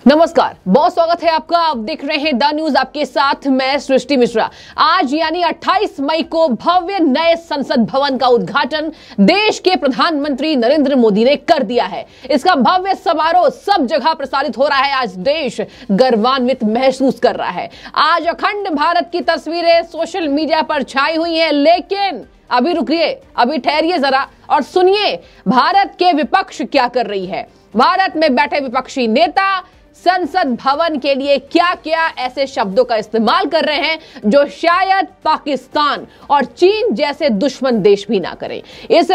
नमस्कार, बहुत स्वागत है आपका। आप देख रहे हैं द न्यूज, आपके साथ मैं सृष्टि मिश्रा। आज यानी 28 मई को भव्य नए संसद भवन का उद्घाटन देश के प्रधानमंत्री नरेंद्र मोदी ने कर दिया है। इसका भव्य समारोह सब जगह प्रसारित हो रहा है। आज देश गर्वान्वित महसूस कर रहा है। आज अखंड भारत की तस्वीरें सोशल मीडिया पर छाई हुई हैं, लेकिन अभी रुकिए, अभी ठहरिए जरा और सुनिए भारत के विपक्ष क्या कर रही है। भारत में बैठे विपक्षी नेता संसद भवन के लिए क्या क्या ऐसे शब्दों का इस्तेमाल कर रहे हैं जो शायद पाकिस्तान और चीन जैसे दुश्मन देश भी ना करें। इस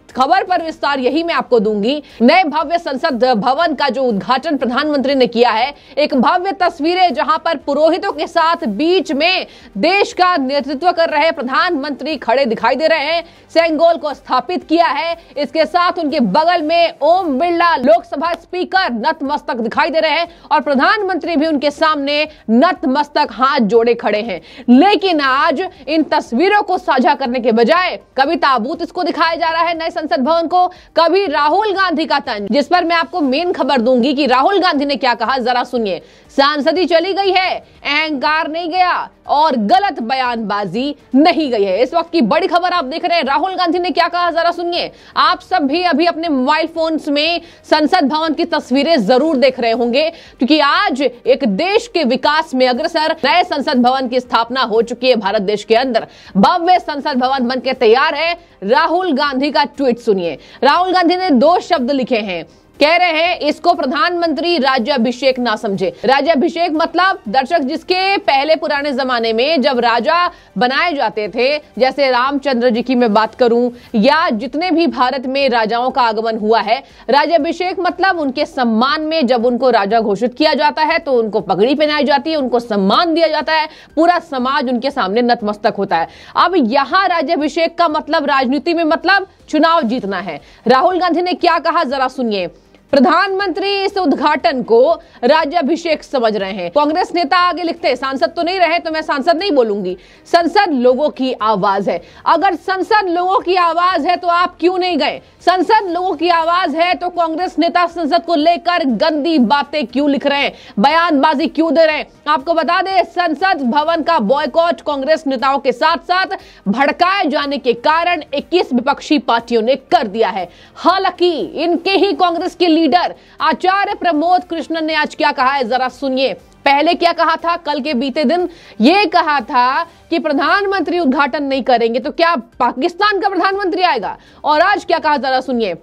खबर पर विस्तार यही मैं आपको दूंगी। नए भव्य संसद भवन का जो उद्घाटन प्रधानमंत्री ने किया है, एक भव्य तस्वीरें जहां पर पुरोहितों के साथ बीच में देश का नेतृत्व कर रहे प्रधानमंत्री खड़े दिखाई दे रहे हैं। सेंगोल को स्थापित किया है, इसके साथ उनके बगल में ओम बिरला लोकसभा स्पीकर नतमस्तक दिखाई दे रहे हैं और प्रधानमंत्री भी उनके सामने नतमस्तक हाथ जोड़े खड़े हैं। लेकिन आज इन तस्वीरों को साझा करने के बजाय कभी ताबूत इसको दिखाया जा रहा है नए संसद भवन को, कभी राहुल गांधी का तंज, जिस पर मैं आपको मेन खबर दूंगी कि राहुल गांधी ने क्या कहा, जरा सुनिए। सांसदी चली गई है, अहंकार नहीं गया और गलत बयानबाजी नहीं गई है। इस वक्त की बड़ी खबर आप देख रहे हैं, राहुल गांधी ने क्या कहा, जरा सुनिए। आप सब भी अभी अपने मोबाइल फोन्स में संसद भवन की तस्वीरें जरूर देख रहे होंगे, क्योंकि आज एक देश के विकास में अग्रसर नए संसद भवन की स्थापना हो चुकी है। भारत देश के अंदर भव्य संसद भवन बनकर तैयार है। राहुल गांधी का ट्वीट सुनिए। राहुल गांधी ने 2 शब्द लिखे हैं, कह रहे हैं इसको प्रधानमंत्री राज्याभिषेक ना समझे। राज्याभिषेक मतलब दर्शक, जिसके पहले पुराने जमाने में जब राजा बनाए जाते थे, जैसे रामचंद्र जी की मैं बात करूं या जितने भी भारत में राजाओं का आगमन हुआ है, राज्याभिषेक मतलब उनके सम्मान में जब उनको राजा घोषित किया जाता है तो उनको पगड़ी पहनाई जाती है, उनको सम्मान दिया जाता है, पूरा समाज उनके सामने नतमस्तक होता है। अब यहां राज्याभिषेक का मतलब राजनीति में मतलब चुनाव जीतना है। राहुल गांधी ने क्या कहा, जरा सुनिए। प्रधानमंत्री इस उद्घाटन को राज्याभिषेक समझ रहे हैं। कांग्रेस नेता आगे लिखते, सांसद तो नहीं रहे तो मैं सांसद नहीं बोलूंगी, संसद लोगों की आवाज है। अगर संसद लोगों की आवाज है तो आप क्यों नहीं गए? संसद लोगों की आवाज है तो कांग्रेस नेता संसद को लेकर गंदी बातें क्यों लिख रहे हैं, बयानबाजी क्यों दे रहे हैं? आपको बता दें, संसद भवन का बॉयकॉट कांग्रेस नेताओं के साथ साथ भड़काए जाने के कारण 21 विपक्षी पार्टियों ने कर दिया है। हालांकि इनके ही कांग्रेस के लीडर आचार्य प्रमोद कृष्णन ने आज क्या कहा है, जरा सुनिए। पहले क्या कहा था, कल के बीते दिन ये कहा था कि प्रधानमंत्री उद्घाटन नहीं करेंगे तो क्या पाकिस्तान का प्रधानमंत्री आएगा, और आज क्या कहा, जरा सुनिए।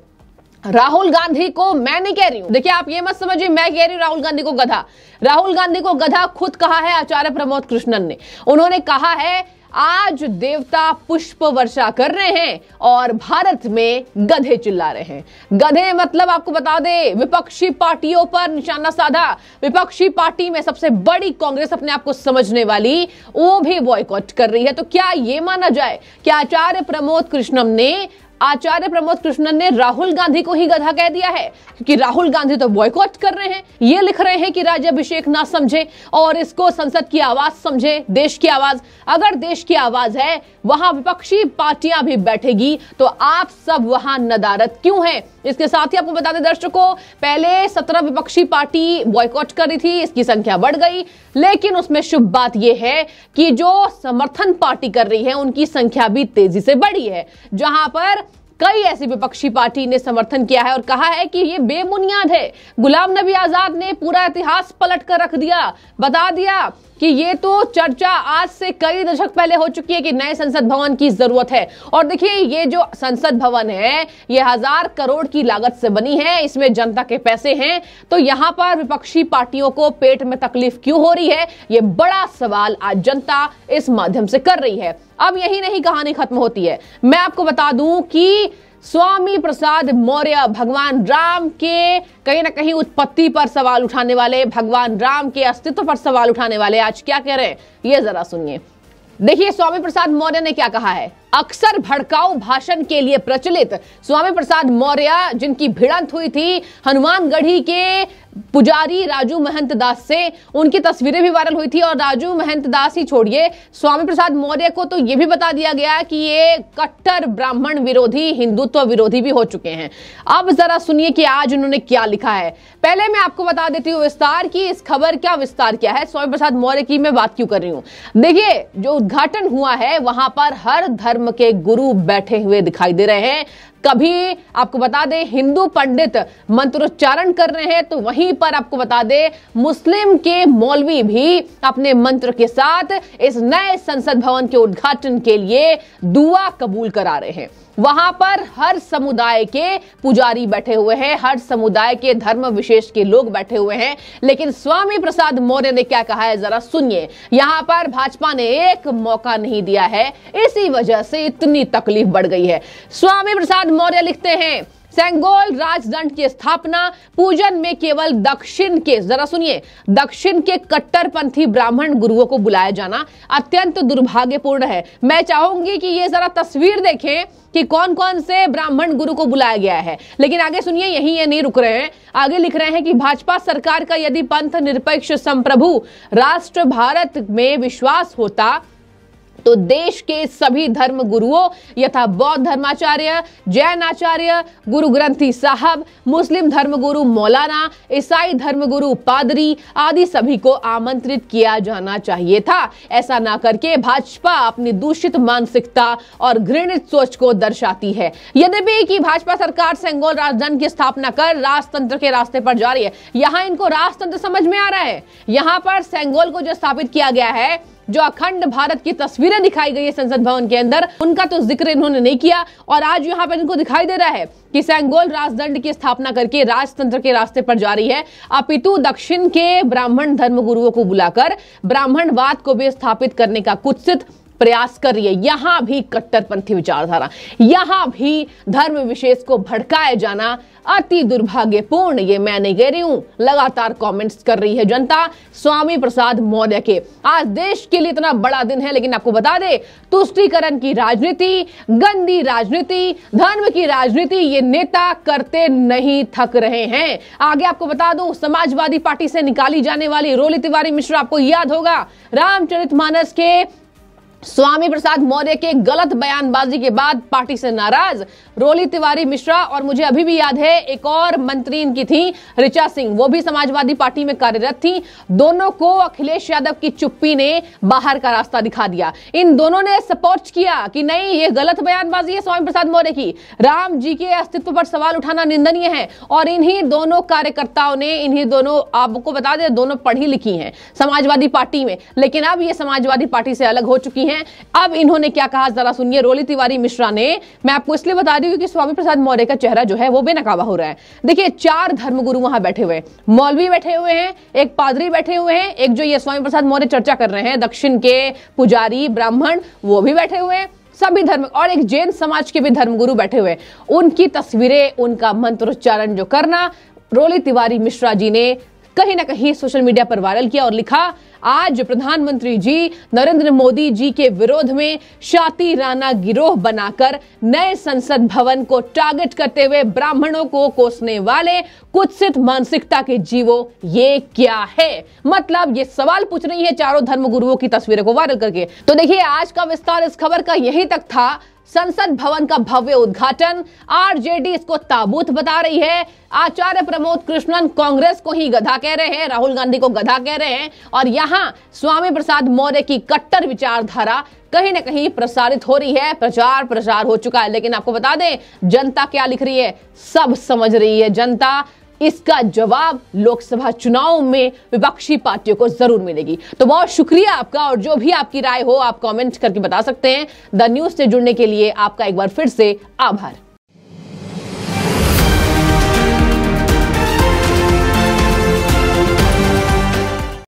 राहुल गांधी को मैं नहीं कह रही हूं, देखिए आप ये मत समझिए मैं कह रही हूं राहुल गांधी को गधा। राहुल गांधी को गधा खुद कहा है आचार्य प्रमोद कृष्णन ने। उन्होंने कहा है आज देवता पुष्प वर्षा कर रहे हैं और भारत में गधे चिल्ला रहे हैं। गधे मतलब आपको बता दे, विपक्षी पार्टियों पर निशाना साधा। विपक्षी पार्टी में सबसे बड़ी कांग्रेस अपने आप को समझने वाली, वो भी बॉयकॉट कर रही है। तो क्या ये माना जाए कि आचार्य प्रमोद कृष्णन ने राहुल गांधी को ही गधा कह दिया है? क्योंकि राहुल गांधी तो बॉयकॉट कर रहे हैं, ये लिख रहे हैं कि राज्याभिषेक ना समझे और इसको संसद की आवाज समझे, देश की आवाज। अगर देश की आवाज है, वहां विपक्षी पार्टियां भी बैठेगी, तो आप सब वहां नदारत क्यों है? इसके साथ ही आपको बता दें दर्शकों, पहले 17 विपक्षी पार्टी बॉयकॉट कर रही थी, इसकी संख्या बढ़ गई, लेकिन उसमें शुभ बात यह है कि जो समर्थन पार्टी कर रही है उनकी संख्या भी तेजी से बढ़ी है, जहां पर कई ऐसी विपक्षी पार्टी ने समर्थन किया है और कहा है कि ये बेबुनियाद है। गुलाम नबी आजाद ने पूरा इतिहास पलट कर रख दिया, बता दिया कि ये तो चर्चा आज से कई दशक पहले हो चुकी है कि नए संसद भवन की जरूरत है। और देखिए ये जो संसद भवन है, ये 1000 करोड़ की लागत से बनी है, इसमें जनता के पैसे हैं, तो यहां पर विपक्षी पार्टियों को पेट में तकलीफ क्यों हो रही है, ये बड़ा सवाल आज जनता इस माध्यम से कर रही है। अब यही नहीं कहानी खत्म होती है। मैं आपको बता दूं कि स्वामी प्रसाद मौर्य भगवान राम के कहीं ना कहीं उत्पत्ति पर सवाल उठाने वाले, भगवान राम के अस्तित्व पर सवाल उठाने वाले आज क्या कह रहे हैं, ये जरा सुनिए। देखिए स्वामी प्रसाद मौर्य ने क्या कहा है। अक्सर भड़काऊ भाषण के लिए प्रचलित स्वामी प्रसाद मौर्य, जिनकी भिड़ंत हुई थी हनुमानगढ़ी के पुजारी राजू महंत दास से उनकी तस्वीरें भी वायरल हुई थी। और राजू महंत दास ही छोड़िए, स्वामी प्रसाद मौर्य को तो यह भी बता दिया गया कि ये कट्टर ब्राह्मण विरोधी, हिंदुत्व विरोधी भी हो चुके हैं। अब जरा सुनिए कि आज उन्होंने क्या लिखा है। पहले मैं आपको बता देती हूँ विस्तार की इस खबर का विस्तार क्या है, स्वामी प्रसाद मौर्य की मैं बात क्यों कर रही हूँ। देखिए, जो उद्घाटन हुआ है वहां पर हर धर्म के गुरु बैठे हुए दिखाई दे रहे हैं। कभी आपको बता दें हिंदू पंडित मंत्रोच्चारण कर रहे हैं, तो वहीं पर आपको बता दें मुस्लिम के मौलवी भी अपने मंत्र के साथ इस नए संसद भवन के उद्घाटन के लिए दुआ कबूल करा रहे हैं। वहां पर हर समुदाय के पुजारी बैठे हुए हैं, हर समुदाय के धर्म विशेष के लोग बैठे हुए हैं। लेकिन स्वामी प्रसाद मौर्य ने क्या कहा है जरा सुनिए। यहां पर भाजपा ने एक मौका नहीं दिया है, इसी वजह से इतनी तकलीफ बढ़ गई है। स्वामी प्रसाद मौर्य लिखते हैं, सेंगोल राजदंड की स्थापना पूजन में केवल दक्षिण के, जरा सुनिए, दक्षिण के कट्टरपंथी ब्राह्मण गुरुओं को बुलाया जाना अत्यंत दुर्भाग्यपूर्ण है। मैं चाहूंगी कि ये जरा तस्वीर देखें कि कौन कौन से ब्राह्मण गुरु को बुलाया गया है। लेकिन आगे सुनिए, यहीं ये नहीं रुक रहे हैं, आगे लिख रहे हैं कि भाजपा सरकार का यदि पंथ निरपेक्ष संप्रभु राष्ट्र भारत में विश्वास होता तो देश के सभी धर्म गुरुओं यथा बौद्ध धर्माचार्य, जैन आचार्य, गुरु ग्रंथी साहब, मुस्लिम धर्मगुरु मौलाना, ईसाई धर्मगुरु पादरी आदि सभी को आमंत्रित किया जाना चाहिए था। ऐसा ना करके भाजपा अपनी दूषित मानसिकता और घृणित सोच को दर्शाती है। यद्यपि कि भाजपा सरकार सेंगोल राजदंड की स्थापना कर राजतंत्र के रास्ते पर जा रही है, यहां इनको राजतंत्र समझ में आ रहा है। यहां पर सेंगोल को जो स्थापित किया गया है, जो अखंड भारत की तस्वीरें दिखाई गई है संसद भवन के अंदर, उनका तो जिक्र इन्होंने नहीं किया। और आज यहां पर इनको दिखाई दे रहा है कि सेंगोल राजदंड की स्थापना करके राजतंत्र के रास्ते पर जा रही है, अपितु दक्षिण के ब्राह्मण धर्मगुरुओं को बुलाकर ब्राह्मणवाद को भी स्थापित करने का कुत्सित प्रयास कर रही है। यहां भी कट्टरपंथी विचारधारा, यहां भी धर्म विशेष को भड़काया जाना अति दुर्भाग्यपूर्ण। ये मैं नहीं कह रही हूं, लगातार कमेंट्स कर रही है जनता स्वामी प्रसाद मौर्य के। आज देश के लिए इतना बड़ा दिन है, लेकिन आपको बता दे तुष्टीकरण की राजनीति, गंदी राजनीति, धर्म की राजनीति ये नेता करते नहीं थक रहे हैं। आगे आपको बता दूं, समाजवादी पार्टी से निकाली जाने वाली रोली तिवारी मिश्रा, आपको याद होगा रामचरितमानस के स्वामी प्रसाद मौर्य के गलत बयानबाजी के बाद पार्टी से नाराज रोली तिवारी मिश्रा, और मुझे अभी भी याद है एक और मंत्री इनकी थी ऋचा सिंह, वो भी समाजवादी पार्टी में कार्यरत थी। दोनों को अखिलेश यादव की चुप्पी ने बाहर का रास्ता दिखा दिया। इन दोनों ने सपोर्ट किया कि नहीं, ये गलत बयानबाजी है स्वामी प्रसाद मौर्य की, राम जी के अस्तित्व पर सवाल उठाना निंदनीय है। और इन्हीं दोनों कार्यकर्ताओं ने, इन्हीं दोनों, आपको बता दें, दोनों पढ़ी लिखी हैं समाजवादी पार्टी में, लेकिन अब ये समाजवादी पार्टी से अलग हो चुकी हैं। अब इन्होंने क्या कहा जरा सुनिए। रोली तिवारी मिश्रा ने, मैं आपको इसलिए बता रही हूं कि स्वामी प्रसाद मौर्य का चेहरा जो है वो बेनकाबा हो रहा है। देखिए, 4 धर्मगुरु वहां बैठे हुए हैं, मौलवी बैठे हुए हैं, एक पादरी बैठे हुए हैं, एक जो ये स्वामी प्रसाद मौर्य चर्चा कर रहे हैं दक्षिण के पुजारी ब्राह्मण, वो भी बैठे हुए हैं, सभी धर्म, और एक जैन समाज के भी धर्मगुरु बैठे हुए हैं। उनकी तस्वीरें, उनका मंत्रोच्चारण जो करना रोली तिवारी मिश्रा जी ने कहीं ना कहीं सोशल मीडिया पर वायरल किया और लिखा, आज प्रधानमंत्री जी नरेंद्र मोदी जी के विरोध में शाती राणा गिरोह बनाकर नए संसद भवन को टारगेट करते हुए ब्राह्मणों को कोसने वाले कुत्सित मानसिकता के जीवो, ये क्या है। मतलब ये सवाल पूछ रही है चारों धर्मगुरुओं की तस्वीरों को वायरल करके। तो देखिए, आज का विस्तार इस खबर का यहीं तक था। संसद भवन का भव्य उद्घाटन, आरजेडी इसको ताबूत बता रही है, आचार्य प्रमोद कृष्णन कांग्रेस को ही गधा कह रहे हैं, राहुल गांधी को गधा कह रहे हैं, और यहां स्वामी प्रसाद मौर्य की कट्टर विचारधारा कहीं ना कहीं प्रसारित हो रही है, प्रसार हो चुका है। लेकिन आपको बता दें जनता क्या लिख रही है, सब समझ रही है जनता। इसका जवाब लोकसभा चुनाव में विपक्षी पार्टियों को जरूर मिलेगी। तो बहुत शुक्रिया आपका, और जो भी आपकी राय हो आप कमेंट करके बता सकते हैं। द न्यूज से जुड़ने के लिए आपका एक बार फिर से आभार।